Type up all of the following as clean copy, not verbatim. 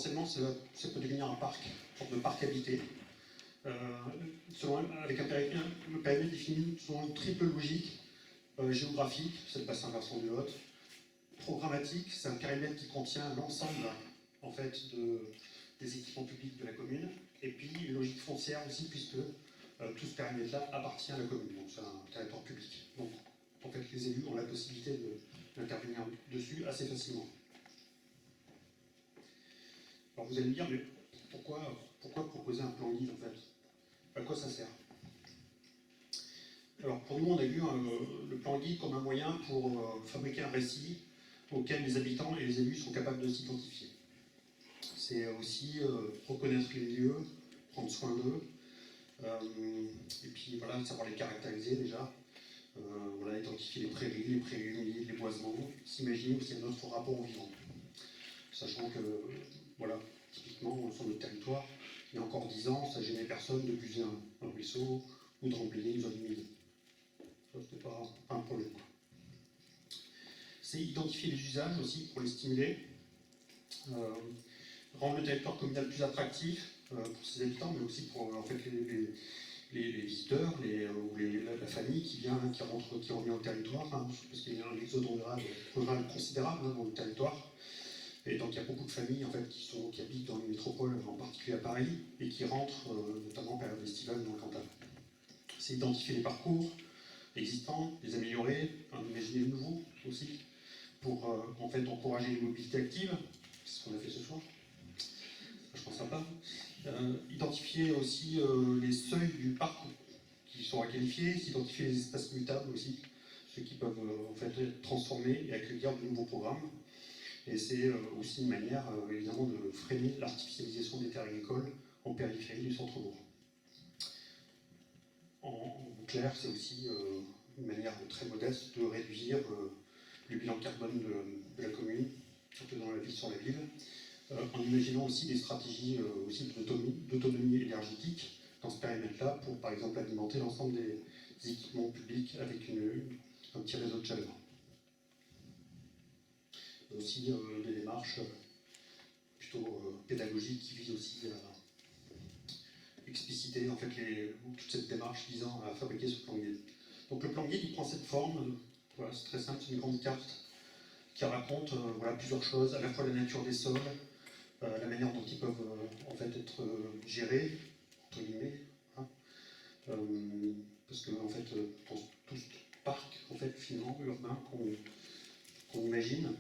potentiellement, ça peut devenir un parc, une sorte de parc habité, avec un périmètre défini selon une triple logique géographique, c'est le bassin versant du Lot, programmatique, c'est un périmètre qui contient l'ensemble en fait, des équipements publics de la commune, et puis une logique foncière aussi, puisque tout ce périmètre-là appartient à la commune, donc c'est un territoire public. Donc en fait, les élus ont la possibilité d'intervenir dessus assez facilement. Alors vous allez me dire, mais pourquoi proposer un plan guide en fait? À quoi ça sert? Alors pour nous, on a vu le plan guide comme un moyen pour fabriquer un récit auquel les habitants et les élus sont capables de s'identifier. C'est aussi reconnaître les lieux, prendre soin d'eux, et puis voilà, savoir les caractériser déjà, voilà, identifier les prairies humides, les boisements, s'imaginer aussi notre rapport au vivant. Sachant que, voilà, typiquement sur notre territoire, il y a encore 10 ans, ça gênait personne de buser un ruisseau ou de remblayer une zone humide. Ça, c'était pas un problème. C'est identifier les usages aussi pour les stimuler, rendre le territoire communal plus attractif pour ses habitants, mais aussi pour en fait, les visiteurs, la famille qui revient au territoire, hein, parce qu'il y a un exode rural considérable hein, dans le territoire. Et donc il y a beaucoup de familles en fait, qui habitent dans les métropoles, en particulier à Paris, et qui rentrent notamment en période estivale dans le Cantal. C'est identifier les parcours existants, les améliorer, en imaginer de nouveaux aussi, pour en fait encourager les mobilités actives, c'est ce qu'on a fait ce soir. Je pense pas. Identifier aussi les seuils du parc qui sont à qualifier, identifier les espaces mutables aussi, ceux qui peuvent en fait être transformés et accueillir de nouveaux programmes. Et c'est aussi une manière évidemment de freiner l'artificialisation des terres agricoles en périphérie du centre-bourg. En clair, c'est aussi une manière très modeste de réduire le bilan carbone de la commune, surtout dans la ville sur la ville, en imaginant aussi des stratégies aussi d'autonomie énergétique dans ce périmètre-là pour, par exemple, alimenter l'ensemble des équipements publics avec un petit réseau de chaleur. Et aussi des démarches plutôt pédagogiques qui visent aussi à expliciter en fait, toute cette démarche visant à fabriquer ce plan guide. Donc le plan guide, il prend cette forme, voilà, c'est très simple, c'est une grande carte qui raconte voilà, plusieurs choses, à la fois la nature des sols, la manière dont ils peuvent en fait être gérés, entre guillemets, hein, parce que en fait, dans tout ce parc en fait, finalement, urbain qu'on imagine,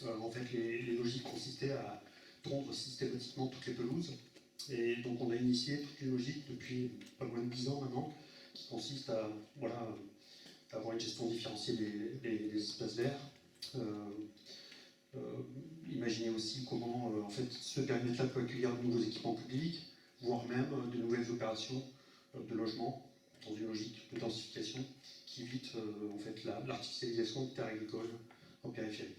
en fait, les logiques consistaient à tondre systématiquement toutes les pelouses, et donc on a initié toute une logique depuis pas loin de 10 ans maintenant, qui consiste à voilà, avoir une gestion différenciée des espaces verts. Imaginer aussi comment en fait, ce périmètre-là peut accueillir de nouveaux équipements publics, voire même de nouvelles opérations de logement dans une logique de densification qui évite en fait, l'artificialisation de terres agricoles en périphérie.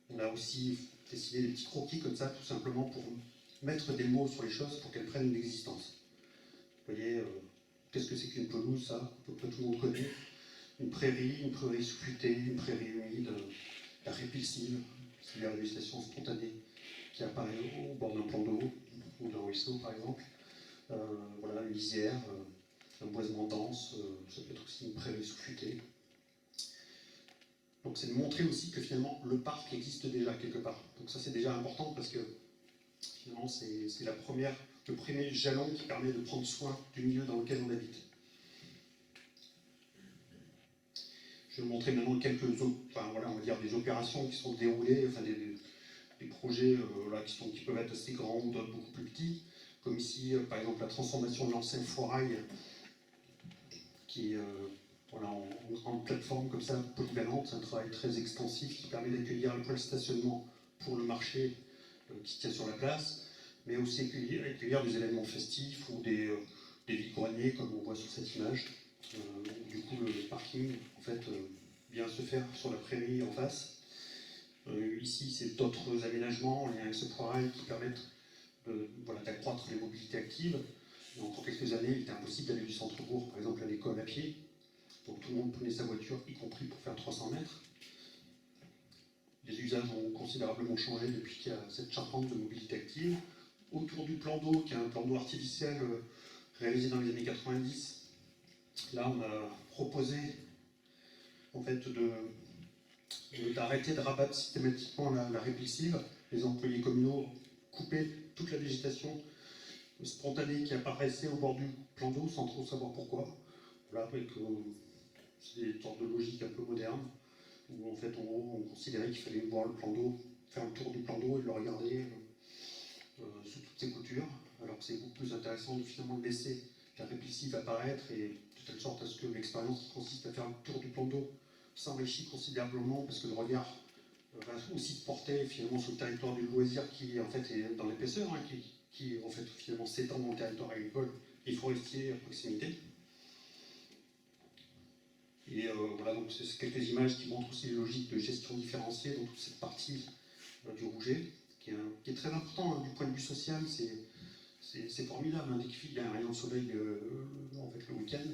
On a aussi dessiné des petits croquis comme ça, tout simplement pour mettre des mots sur les choses pour qu'elles prennent une existence. Vous voyez, qu'est-ce que c'est qu'une pelouse, ça, à peu près tout le monde connaît. Une prairie soufflutée, une prairie humide, répulsive, c'est la végétation spontanée qui apparaît au bord d'un plan d'eau ou d'un ruisseau par exemple. Voilà, une lisière, un boisement dense, ça peut être aussi une prairie soufflutée. Donc c'est de montrer aussi que finalement le parc existe déjà quelque part. Donc ça c'est déjà important parce que finalement c'est le premier jalon qui permet de prendre soin du milieu dans lequel on habite. Je vais vous montrer maintenant on va dire des opérations qui sont déroulées, enfin des projets là, qui peuvent être assez grands ou d'autres beaucoup plus petits, comme ici par exemple la transformation de l'ancien foirail qui est voilà, en grande plateforme comme ça, polyvalente, c'est un travail très extensif qui permet d'accueillir le point stationnement pour le marché qui se tient sur la place, mais aussi accueillir des événements festifs ou des vide-greniers comme on voit sur cette image. Du coup, le parking en fait, vient se faire sur la prairie en face. Ici, c'est d'autres aménagements en lien avec ce foirail qui permettent d'accroître les mobilités actives. Donc, en quelques années, il était impossible d'aller du centre-bourg, par exemple, à l'école à pied. Donc tout le monde prenait sa voiture, y compris pour faire 300 mètres. Les usages ont considérablement changé depuis qu'il y a cette charpente de mobilité active. Autour du plan d'eau, qui est un plan d'eau artificiel réalisé dans les années 90, là on a proposé en fait d'arrêter de rabattre systématiquement la répulsive. Les employés communaux coupaient toute la végétation spontanée qui apparaissait au bord du plan d'eau sans trop savoir pourquoi. Voilà, avec c'est des sortes de logique un peu moderne, où en fait on considérait qu'il fallait voir le plan d'eau, faire le tour du plan d'eau et le regarder sous toutes ses coutures, alors que c'est beaucoup plus intéressant de finalement laisser la répulsive apparaître et de telle sorte à ce que l'expérience qui consiste à faire le tour du plan d'eau s'enrichit considérablement parce que le regard va aussi se porter finalement sur le territoire du loisir qui en fait est dans l'épaisseur, hein, qui en fait finalement s'étend dans le territoire agricole et forestier à proximité. Et voilà, donc c'est quelques images qui montrent aussi les logiques de gestion différenciée dans toute cette partie du Rouget, qui est très important hein, du point de vue social. C'est formidable, hein, dès qu'il y a un rayon de soleil en fait, le week-end,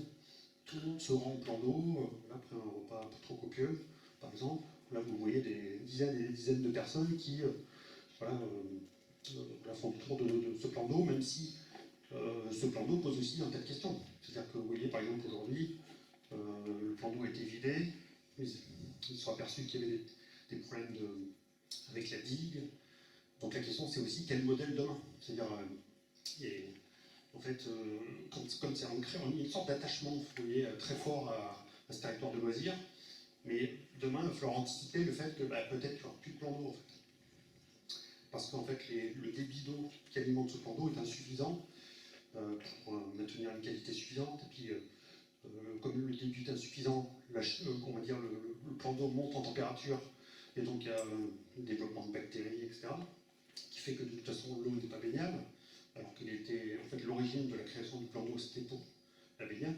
tout le monde se rend au plan d'eau, après un repas pas trop copieux, par exemple. Là, vous voyez des dizaines et des dizaines de personnes qui voilà, font le tour de ce plan d'eau, même si ce plan d'eau pose aussi un tas de questions. C'est-à-dire que vous voyez, par exemple, aujourd'hui, le plan d'eau a été vidé, ils se sont aperçus qu'il y avait des problèmes avec la digue. Donc la question, c'est aussi quel modèle demain. C'est-à-dire, et en fait, comme c'est ancré, on a une sorte d'attachement, vous voyez, très fort à ce territoire de loisirs, mais demain, il va falloir anticiper le fait que peut-être qu'il n'y aura plus de plan d'eau, en fait. Parce qu'en fait, le débit d'eau qui alimente ce plan d'eau est insuffisant pour maintenir une qualité suffisante, et puis comme le débit est insuffisant, on va dire le plan d'eau monte en température, et donc il y a un développement de bactéries, etc., qui fait que de toute façon l'eau n'est pas baignable, alors qu'il était, en fait, l'origine de la création du plan d'eau, c'était pour la baignade,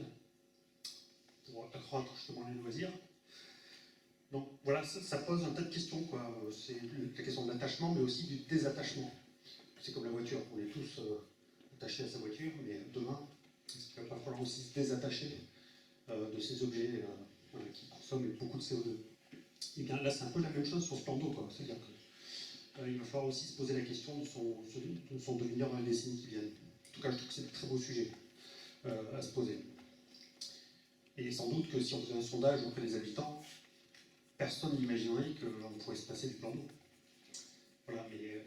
pour accroître justement les loisirs. Donc voilà, ça pose un tas de questions, quoi. C'est la question de l'attachement, mais aussi du désattachement. C'est comme la voiture, on est tous attachés à sa voiture, mais demain, il va pas falloir aussi se désattacher de ces objets qui consomment beaucoup de CO2. Et bien là, c'est un peu la même chose sur ce plan d'eau, quoi. C'est-à-dire qu'il va falloir aussi se poser la question de son devenir dans les décennies qui viennent. En tout cas, je trouve que c'est un très beau sujet à se poser. Et sans doute que si on faisait un sondage auprès des habitants, personne n'imaginerait qu'on pourrait se passer du plan d'eau. Voilà, mais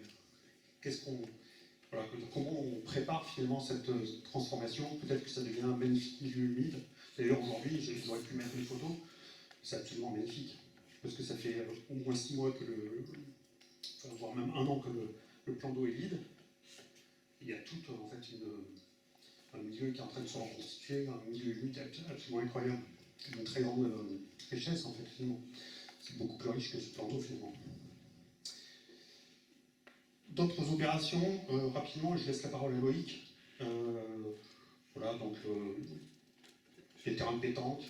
voilà, comment on prépare finalement cette transformation? Peut-être que ça devient un magnifique milieu humide. D'ailleurs, aujourd'hui, j'aurais pu mettre une photo, c'est absolument magnifique. Parce que ça fait au moins 6 mois voire même 1 an que le plan d'eau est vide. Il y a tout en fait un milieu qui est en train de se reconstituer, un milieu humide absolument incroyable, d'une très grande richesse en fait finalement. C'est beaucoup plus riche que ce plan d'eau finalement. D'autres opérations, rapidement, je laisse la parole à Loïc. Voilà, donc les terrains de pétanque,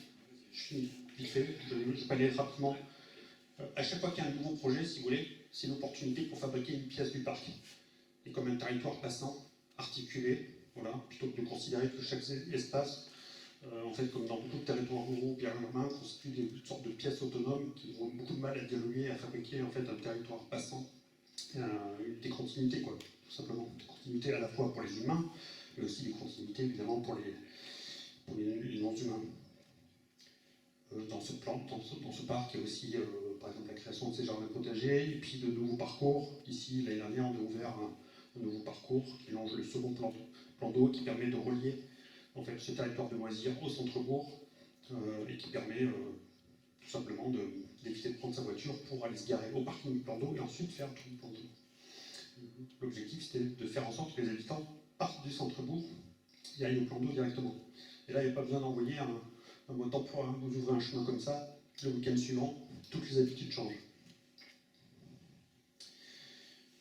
je finis vite fait, je vais aller rapidement. À chaque fois qu'il y a un nouveau projet, si vous voulez, c'est une opportunité pour fabriquer une pièce du parc. Et comme un territoire passant, articulé, voilà, plutôt que de considérer que chaque espace, en fait, comme dans beaucoup de territoires ruraux bien urbains, constitue des sortes de pièces autonomes qui ont beaucoup de mal à dialoguer, à fabriquer en fait un territoire passant, des continuités, quoi, tout simplement. Des continuités à la fois pour les humains, mais aussi des continuités évidemment pour les non-humains. Dans ce parc, il y a aussi, par exemple, la création de ces jardins potagers, et puis de nouveaux parcours. Ici, l'année dernière, on a ouvert un nouveau parcours qui longe le second plan d'eau, qui permet de relier en fait, ce territoire de loisirs au centre-bourg, et qui permet tout simplement d'éviter de prendre sa voiture pour aller se garer au parking du plan d'eau et ensuite faire tout le plan d'eau. L'objectif, c'était de faire en sorte que les habitants partent du centre-bourg et aillent au plan d'eau directement. Et là, il n'y a pas besoin d'envoyer un mode d'emploi, hein. Vous ouvrez un chemin comme ça, le week-end suivant, toutes les habitudes changent.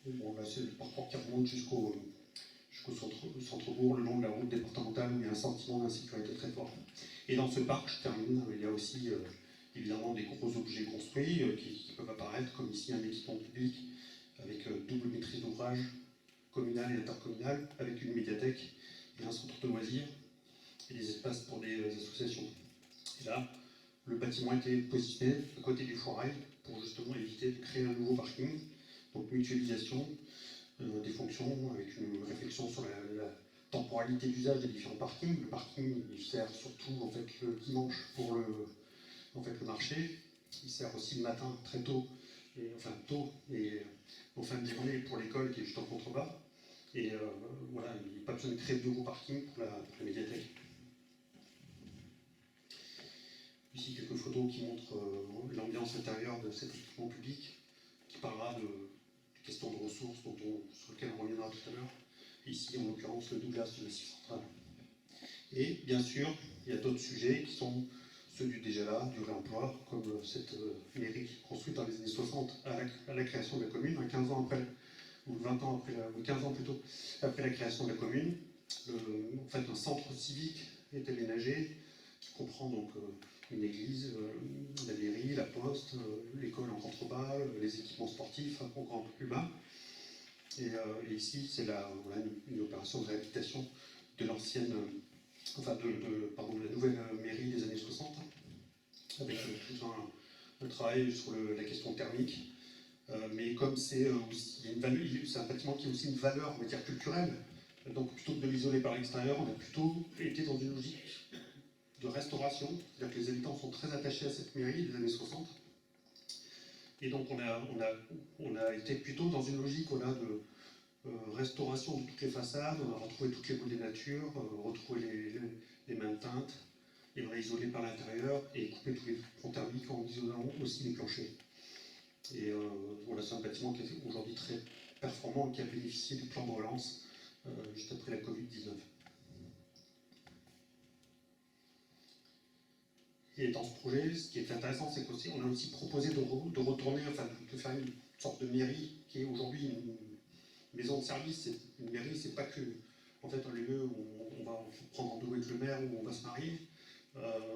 Bon, là, c'est le parcours qui remonte jusqu'au centre-bourg, le long de la route départementale, où il y a un sentiment d'insécurité très fort. Et dans ce parc, je termine, il y a aussi évidemment des gros objets construits qui peuvent apparaître, comme ici un équipement public avec double maîtrise d'ouvrage, communale et intercommunale, avec une médiathèque et un centre de loisirs, et des espaces pour des associations. Et là, le bâtiment a été positionné à côté du foirail pour justement éviter de créer un nouveau parking. Donc mutualisation des fonctions avec une réflexion sur la temporalité d'usage des différents parkings. Le parking il sert surtout en fait, le dimanche pour le marché. Il sert aussi le matin très tôt, tôt et en fin de journée pour l'école qui est juste en contrebas. Et voilà, il n'y a pas besoin de créer de nouveaux parkings pour la médiathèque. Ici quelques photos qui montrent l'ambiance intérieure de cet équipement public, qui parlera de questions de ressources sur lesquelles on reviendra tout à l'heure. Ici, en l'occurrence, le Douglas du Massif central. Et bien sûr, il y a d'autres sujets qui sont ceux du déjà là, du réemploi, comme cette mairie construite dans les années 60 à la création de la commune, 15 ans après, ou 20 ans après, ou 15 ans plutôt, après la création de la commune. En fait, un centre civique est aménagé, qui comprend donc une église, la mairie, la poste, l'école en contrebas, les équipements sportifs encore un peu plus bas. Et ici, c'est une opération de réhabilitation de l'ancienne, de la nouvelle mairie des années 60, avec tout un travail sur la question thermique. Mais comme c'est un bâtiment qui a aussi une valeur, on va dire, culturelle, donc plutôt que de l'isoler par l'extérieur, on a plutôt été dans une logique de restauration, c'est-à-dire que les habitants sont très attachés à cette mairie des années 60. Et donc on a été plutôt dans une logique de restauration de toutes les façades, on a retrouvé toutes les boules des natures, retrouvé les mêmes teintes, et on a isolé par l'intérieur et coupé tous les ponts thermiques en isolant aussi les planchers. Et voilà, c'est un bâtiment qui est aujourd'hui très performant et qui a bénéficié du plan de relance juste après la Covid-19. Et dans ce projet, ce qui est intéressant, c'est qu'on a aussi proposé de retourner, de faire une sorte de mairie qui est aujourd'hui une maison de service. Une mairie, c'est pas que un lieu où on va prendre rendez-vous avec le maire, où on va se marier.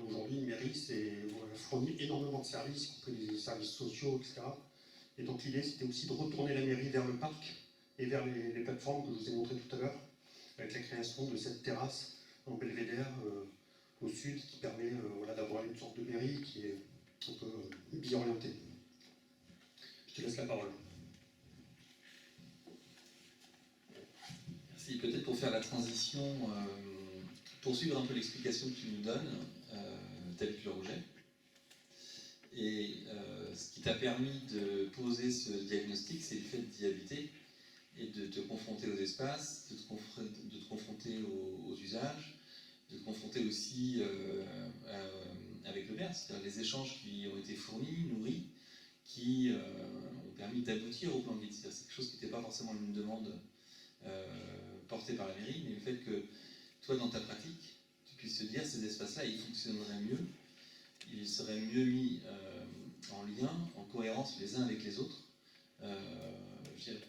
Aujourd'hui, une mairie, fournit énormément de services, y compris des services sociaux, etc. Et donc l'idée, c'était aussi de retourner la mairie vers le parc et vers les plateformes que je vous ai montrées tout à l'heure, avec la création de cette terrasse en belvédère au sud, qui permet d'avoir une sorte de mairie qui est un peu bi-orientée. Je te laisse la parole. Merci. Peut-être pour faire la transition, poursuivre un peu l'explication que tu nous donnes, tel que le rejet. Et ce qui t'a permis de poser ce diagnostic, c'est le fait d'y habiter et de te confronter aux espaces, de te confronter aux usages, de te confronter aussi avec le maire, c'est-à-dire les échanges qui ont été fournis, nourris, qui ont permis d'aboutir au plan de guide. C'est quelque chose qui n'était pas forcément une demande portée par la mairie, mais le fait que toi, dans ta pratique, tu puisses te dire ces espaces-là, ils fonctionneraient mieux, ils seraient mieux mis en lien, en cohérence les uns avec les autres.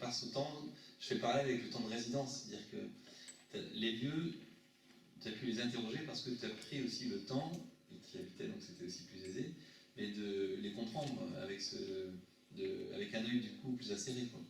Par ce temps, je fais pareil avec le temps de résidence, c'est-à-dire que les lieux, tu as pu les interroger parce que tu as pris aussi le temps, et qui habitait, donc c'était aussi plus aisé, mais de les comprendre avec un œil du coup plus acéré, quoi.